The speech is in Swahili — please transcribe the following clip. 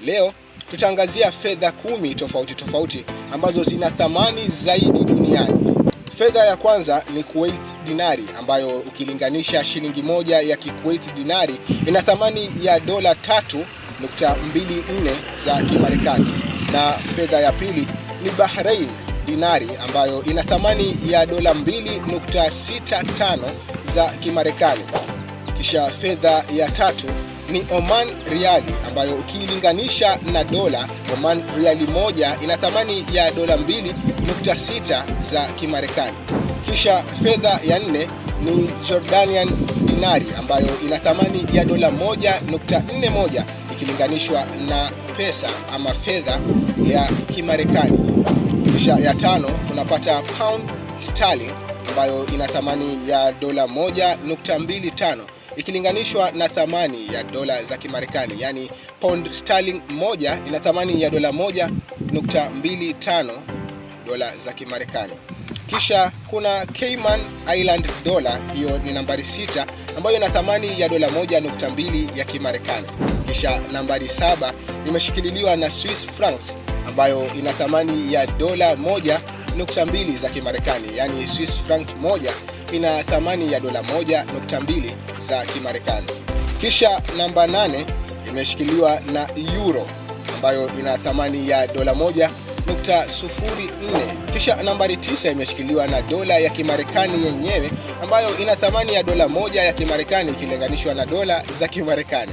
Leo tutaangazia fedha 10 tofauti ambazo zina thamani zaidi duniani. Fedha ya kwanza ni Kuwait dinari, ambayo ukilinganisha shilingi moja ya Kuwait dinari ina thamani ya dola 3.24 za Kimarekani. Na fedha ya pili ni Bahrain dinari, ambayo ina thamani ya dola 2.65 za Kimarekani. Kisha fedha ya tatu ni Oman riali, ambayo ukilinganisha na dola, Oman riali moja ina thamani ya dola 2.6 za Kimarekani. Kisha fedha ya nne ni Jordanian dinari, ambayo ina thamani ya dola 1.41 ikilinganishwa na pesa ama fedha ya Kimarekani. Kisha ya tano tunapata pound sterling, ambayo ina thamani ya dola 1.25 ikilinganishwa na thamani ya dola za Kimarekani, yani pound sterling moja ina thamani ya dola 1.25 dola za Kimarekani. Kisha kuna Cayman Island dola, hiyo ni nambari 6, ambayo ina thamani ya dola 1.2 ya Kimarekani. Kisha nambari 7 imeshikililiwa na Swiss francs, ambayo ina thamani ya dola 1.2 za Kimarekani, yani Swiss francs moja ina thamani ya dola 1.2 za Kimarekani. Kisha namba 8 imeshikiliwa na euro, ambayo ina thamani ya dola 1.04. Kisha nambari 9 imeshikiliwa na dola ya Kimarekani yenyewe, ambayo ina thamani ya dola 1 ya Kimarekani ikilinganishwa na dola za Kimarekani.